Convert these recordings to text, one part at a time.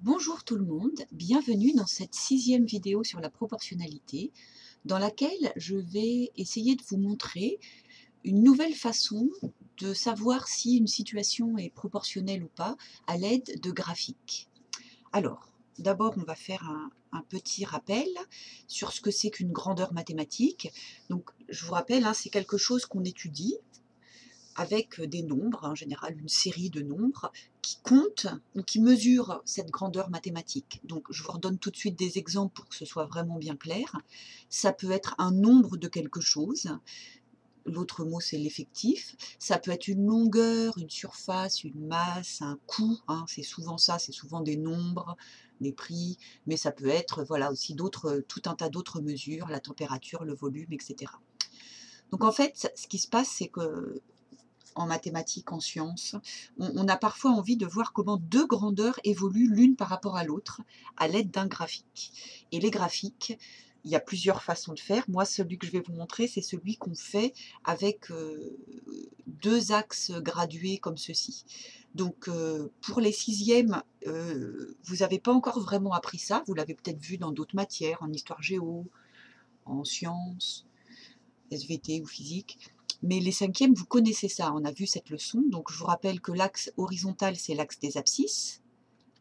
Bonjour tout le monde, bienvenue dans cette 6e vidéo sur la proportionnalité, dans laquelle je vais essayer de vous montrer une nouvelle façon de savoir si une situation est proportionnelle ou pas à l'aide de graphiques. Alors, d'abord on va faire un petit rappel sur ce que c'est qu'une grandeur mathématique. Donc je vous rappelle, c'est quelque chose qu'on étudie avec des nombres, en général une série de nombres, qui comptent ou qui mesurent cette grandeur mathématique. Donc je vous redonne tout de suite des exemples pour que ce soit vraiment bien clair. Ça peut être un nombre de quelque chose, l'autre mot c'est l'effectif, ça peut être une longueur, une surface, une masse, un coût, c'est souvent ça, c'est souvent des nombres, des prix, mais ça peut être voilà, aussi tout un tas d'autres mesures, la température, le volume, etc. Donc en fait, ce qui se passe, c'est que en mathématiques, en sciences, on a parfois envie de voir comment deux grandeurs évoluent l'une par rapport à l'autre à l'aide d'un graphique. Et les graphiques, il y a plusieurs façons de faire. Moi, celui que je vais vous montrer, c'est celui qu'on fait avec deux axes gradués comme ceci. Donc, pour les sixièmes, vous n'avez pas encore vraiment appris ça. Vous l'avez peut-être vu dans d'autres matières, en histoire géo, en sciences, SVT ou physique. Mais les cinquièmes, vous connaissez ça, on a vu cette leçon. Donc je vous rappelle que l'axe horizontal, c'est l'axe des abscisses.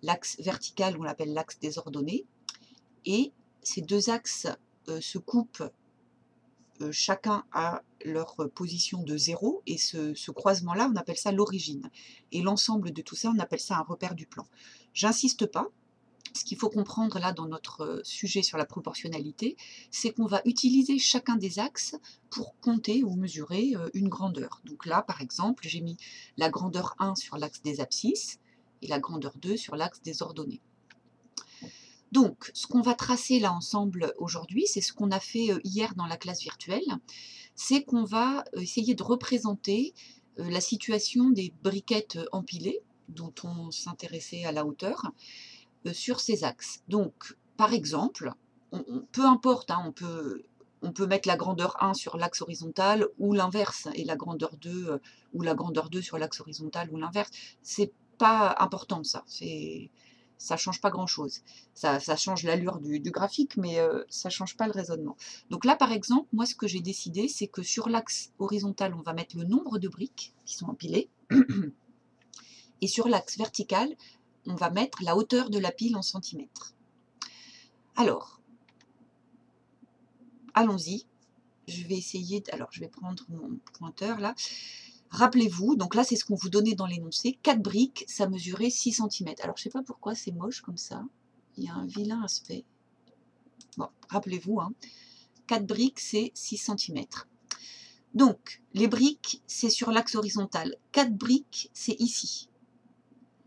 L'axe vertical, on l'appelle l'axe des ordonnées. Et ces deux axes se coupent chacun à leur position de 0. Et ce croisement-là, on appelle ça l'origine. Et l'ensemble de tout ça, on appelle ça un repère du plan. J'insiste pas. Ce qu'il faut comprendre là dans notre sujet sur la proportionnalité, c'est qu'on va utiliser chacun des axes pour compter ou mesurer une grandeur. Donc là, par exemple, j'ai mis la grandeur 1 sur l'axe des abscisses et la grandeur 2 sur l'axe des ordonnées. Donc, ce qu'on va tracer là ensemble aujourd'hui, c'est ce qu'on a fait hier dans la classe virtuelle, c'est qu'on va essayer de représenter la situation des briquettes empilées, dont on s'intéressait à la hauteur, sur ces axes. Donc, par exemple, peu importe, on peut mettre la grandeur 1 sur l'axe horizontal ou l'inverse, et la grandeur 2 ou la grandeur 2 sur l'axe horizontal ou l'inverse. C'est pas important ça, ça change pas grand-chose. Ça change l'allure du graphique, mais ça change pas le raisonnement. Donc là, par exemple, moi, ce que j'ai décidé, c'est que sur l'axe horizontal, on va mettre le nombre de briques qui sont empilées, et sur l'axe vertical, on va mettre la hauteur de la pile en centimètres. Alors, allons-y. Je vais essayer, alors je vais prendre mon pointeur là. Rappelez-vous, donc là c'est ce qu'on vous donnait dans l'énoncé, 4 briques, ça mesurait 6 centimètres. Alors je ne sais pas pourquoi c'est moche comme ça, il y a un vilain aspect. Bon, rappelez-vous, 4 briques c'est 6 centimètres. Donc, les briques, c'est sur l'axe horizontal. 4 briques, c'est ici.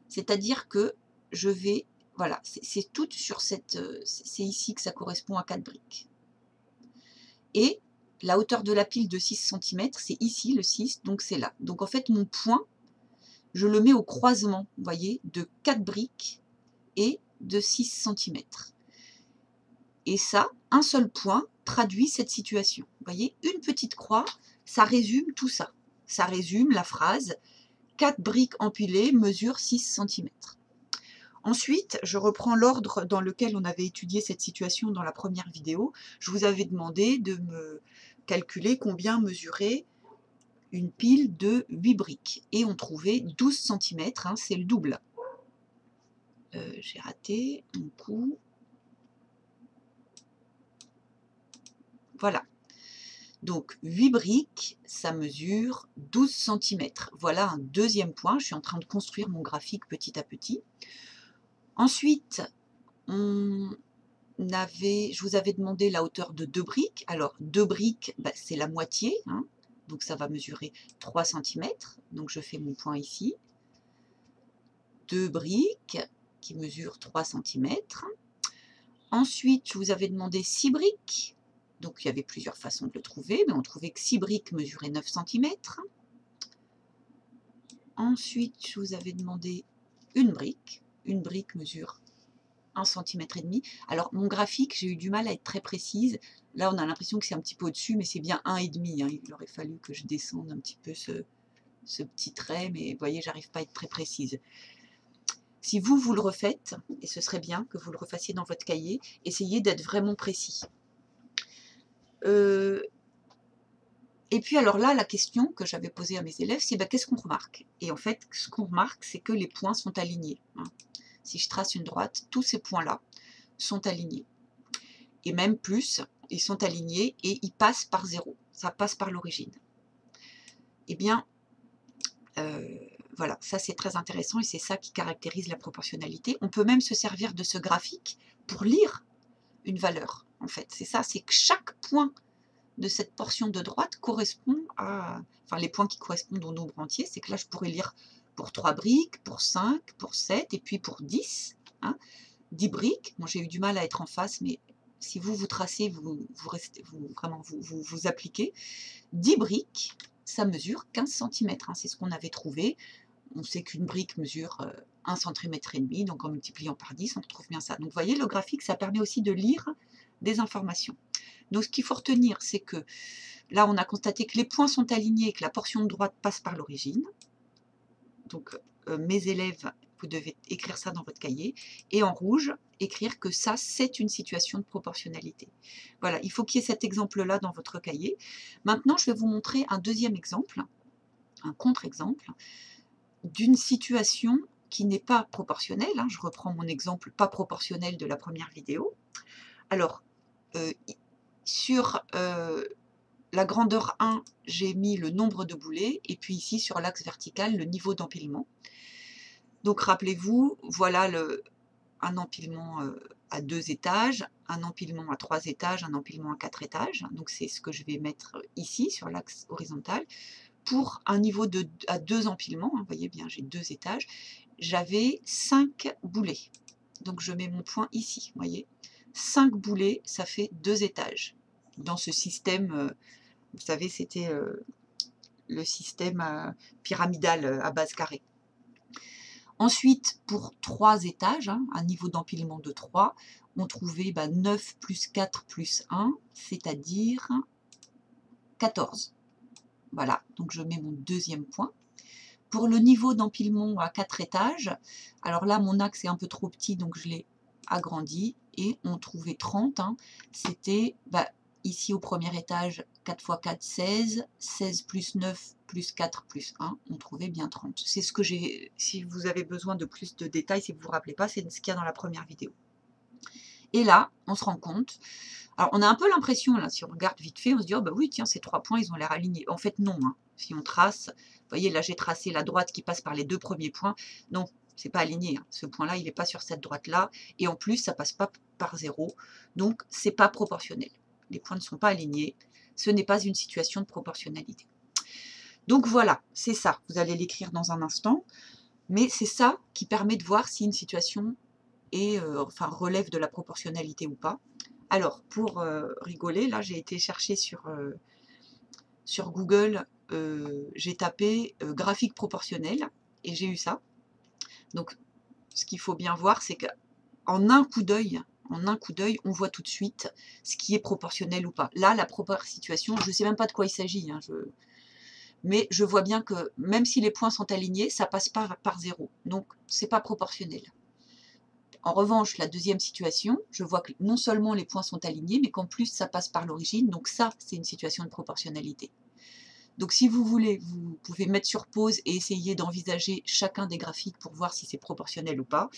C'est-à-dire que je vais, voilà, c'est tout sur cette, c'est ici que ça correspond à 4 briques. Et la hauteur de la pile de 6 centimètres, c'est ici le 6, donc c'est là. Donc en fait, mon point, je le mets au croisement, vous voyez, de 4 briques et de 6 centimètres. Et ça, un seul point traduit cette situation. Vous voyez, une petite croix, ça résume tout ça. Ça résume la phrase « 4 briques empilées mesurent 6 centimètres ». Ensuite, je reprends l'ordre dans lequel on avait étudié cette situation dans la première vidéo. Je vous avais demandé de me calculer combien mesurait une pile de 8 briques. Et on trouvait 12 centimètres, c'est le double. J'ai raté mon coup. Voilà. Donc 8 briques, ça mesure 12 centimètres. Voilà un deuxième point. Je suis en train de construire mon graphique petit à petit. Ensuite, je vous avais demandé la hauteur de 2 briques. Alors 2 briques, c'est la moitié, donc ça va mesurer 3 centimètres. Donc je fais mon point ici. 2 briques qui mesurent 3 centimètres. Ensuite, je vous avais demandé 6 briques. Donc il y avait plusieurs façons de le trouver, mais on trouvait que 6 briques mesuraient 9 centimètres. Ensuite, je vous avais demandé une brique. Une brique mesure 1,5 cm. Alors, mon graphique, j'ai eu du mal à être très précise. Là, on a l'impression que c'est un petit peu au-dessus, mais c'est bien 1,5. Il aurait fallu que je descende un petit peu ce petit trait, mais vous voyez, j'arrive pas à être très précise. Si vous, vous le refaites, et ce serait bien que vous le refassiez dans votre cahier, essayez d'être vraiment précis. Et puis alors là, la question que j'avais posée à mes élèves, c'est qu'est-ce qu'on remarque? Et en fait, ce qu'on remarque, c'est que les points sont alignés. Hein. Si je trace une droite, tous ces points-là sont alignés. Et même plus, ils sont alignés et ils passent par 0. Ça passe par l'origine. Eh bien, voilà, ça c'est très intéressant et c'est ça qui caractérise la proportionnalité. On peut même se servir de ce graphique pour lire une valeur, en fait. C'est ça, c'est que chaque point de cette portion de droite correspond à... Enfin, les points qui correspondent au nombre entier, c'est que là, je pourrais lire pour 3 briques, pour 5, pour 7, et puis pour 10. Hein, 10 briques. Bon, j'ai eu du mal à être en face, mais si vous tracez, vous appliquez. 10 briques, ça mesure 15 cm. Hein, c'est ce qu'on avait trouvé. On sait qu'une brique mesure 1,5 cm, donc en multipliant par 10, on retrouve bien ça. Donc vous voyez, le graphique, ça permet aussi de lire des informations. Donc ce qu'il faut retenir, c'est que là, on a constaté que les points sont alignés et que la portion de droite passe par l'origine. Donc mes élèves, vous devez écrire ça dans votre cahier. Et en rouge, écrire que ça, c'est une situation de proportionnalité. Voilà, il faut qu'il y ait cet exemple-là dans votre cahier. Maintenant, je vais vous montrer un deuxième exemple, un contre-exemple, d'une situation qui n'est pas proportionnelle. Hein. Je reprends mon exemple pas proportionnel de la première vidéo. Alors, sur la grandeur 1, j'ai mis le nombre de boulets, et puis ici, sur l'axe vertical, le niveau d'empilement. Donc, rappelez-vous, voilà un empilement à 2 étages, un empilement à 3 étages, un empilement à 4 étages. Donc, c'est ce que je vais mettre ici, sur l'axe horizontal. Pour un niveau à 2 empilements, hein, vous voyez bien, j'ai 2 étages, j'avais 5 boulets. Donc, je mets mon point ici, vous voyez. 5 boulets, ça fait 2 étages. Dans ce système, vous savez, c'était le système pyramidal à base carrée. Ensuite, pour 3 étages, hein, un niveau d'empilement de 3, on trouvait 9 plus 4 plus 1, c'est-à-dire 14. Voilà, donc je mets mon deuxième point. Pour le niveau d'empilement à 4 étages, alors là, mon axe est un peu trop petit, donc je l'ai agrandi, et on trouvait 30. Hein, c'était ici au premier étage, 4 x 4, 16, 16 plus 9 plus 4 plus 1, on trouvait bien 30. C'est ce que j'ai, si vous avez besoin de plus de détails, si vous ne vous rappelez pas, c'est ce qu'il y a dans la première vidéo. Et là, on se rend compte, alors on a un peu l'impression, là, si on regarde vite fait, on se dit, oh oui, tiens, ces 3 points, ils ont l'air alignés. En fait, non. Hein. Si on trace, vous voyez, là, j'ai tracé la droite qui passe par les 2 premiers points. Non, c'est pas aligné. Hein. Ce point-là, il n'est pas sur cette droite-là. Et en plus, ça passe pas par 0. Donc, c'est pas proportionnel. Les points ne sont pas alignés. Ce n'est pas une situation de proportionnalité. Donc voilà, c'est ça. Vous allez l'écrire dans un instant. Mais c'est ça qui permet de voir si une situation relève de la proportionnalité ou pas. Alors, pour rigoler, là, j'ai été chercher sur Google, j'ai tapé graphique proportionnel et j'ai eu ça. Donc, ce qu'il faut bien voir, c'est qu'en un coup d'œil, on voit tout de suite ce qui est proportionnel ou pas. Là, la propre situation, je ne sais même pas de quoi il s'agit, hein, mais je vois bien que même si les points sont alignés, ça passe pas par 0. Donc, ce n'est pas proportionnel. En revanche, la deuxième situation, je vois que non seulement les points sont alignés, mais qu'en plus ça passe par l'origine, donc ça, c'est une situation de proportionnalité. Donc si vous voulez, vous pouvez mettre sur pause et essayer d'envisager chacun des graphiques pour voir si c'est proportionnel ou pas.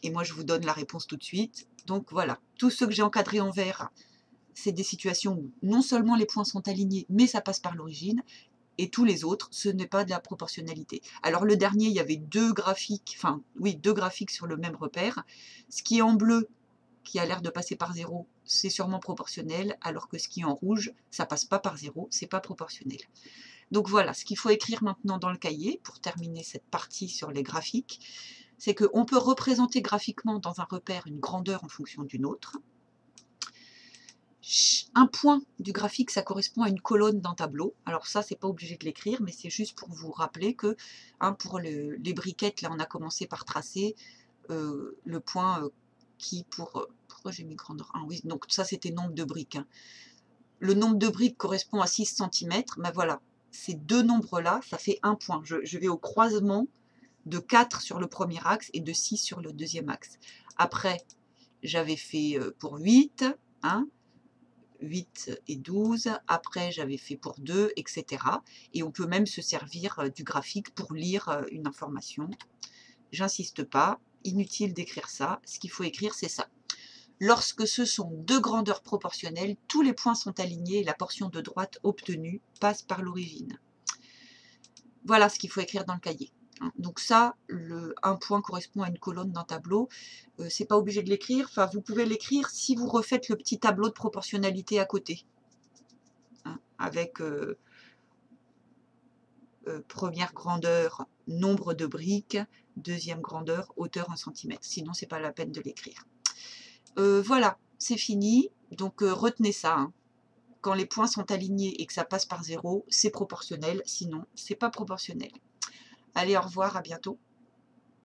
Et moi, je vous donne la réponse tout de suite. Donc voilà, tous ceux que j'ai encadrés en vert, c'est des situations où non seulement les points sont alignés, mais ça passe par l'origine. Et tous les autres, ce n'est pas de la proportionnalité. Alors le dernier, il y avait 2 graphiques, deux graphiques sur le même repère. Ce qui est en bleu, qui a l'air de passer par 0, c'est sûrement proportionnel, alors que ce qui est en rouge, ça passe pas par 0, c'est pas proportionnel. Donc voilà, ce qu'il faut écrire maintenant dans le cahier, pour terminer cette partie sur les graphiques, c'est qu'on peut représenter graphiquement dans un repère une grandeur en fonction d'une autre. Un point du graphique, ça correspond à une colonne d'un tableau. Alors ça, c'est pas obligé de l'écrire, mais c'est juste pour vous rappeler que pour les briquettes, là, on a commencé par tracer le point qui, pourquoi j'ai mis grandeur 1? Oui, donc ça, c'était nombre de briques. Hein. Le nombre de briques correspond à 6 cm. Ben voilà, ces deux nombres-là, ça fait un point. Je vais au croisement de 4 sur le premier axe et de 6 sur le deuxième axe. Après, j'avais fait pour 8, hein, 8 et 12. Après, j'avais fait pour 2, etc. Et on peut même se servir du graphique pour lire une information. J'insiste pas, inutile d'écrire ça. Ce qu'il faut écrire, c'est ça. Lorsque ce sont deux grandeurs proportionnelles, tous les points sont alignés et la portion de droite obtenue passe par l'origine. Voilà ce qu'il faut écrire dans le cahier. Donc ça, un point correspond à une colonne d'un tableau. C'est pas obligé de l'écrire. Enfin, vous pouvez l'écrire si vous refaites le petit tableau de proportionnalité à côté. Avec première grandeur, nombre de briques, deuxième grandeur, hauteur 1 cm. Sinon, c'est pas la peine de l'écrire. Voilà, c'est fini. Donc retenez ça. Hein. Quand les points sont alignés et que ça passe par 0, c'est proportionnel. Sinon, c'est pas proportionnel. Allez, au revoir, à bientôt.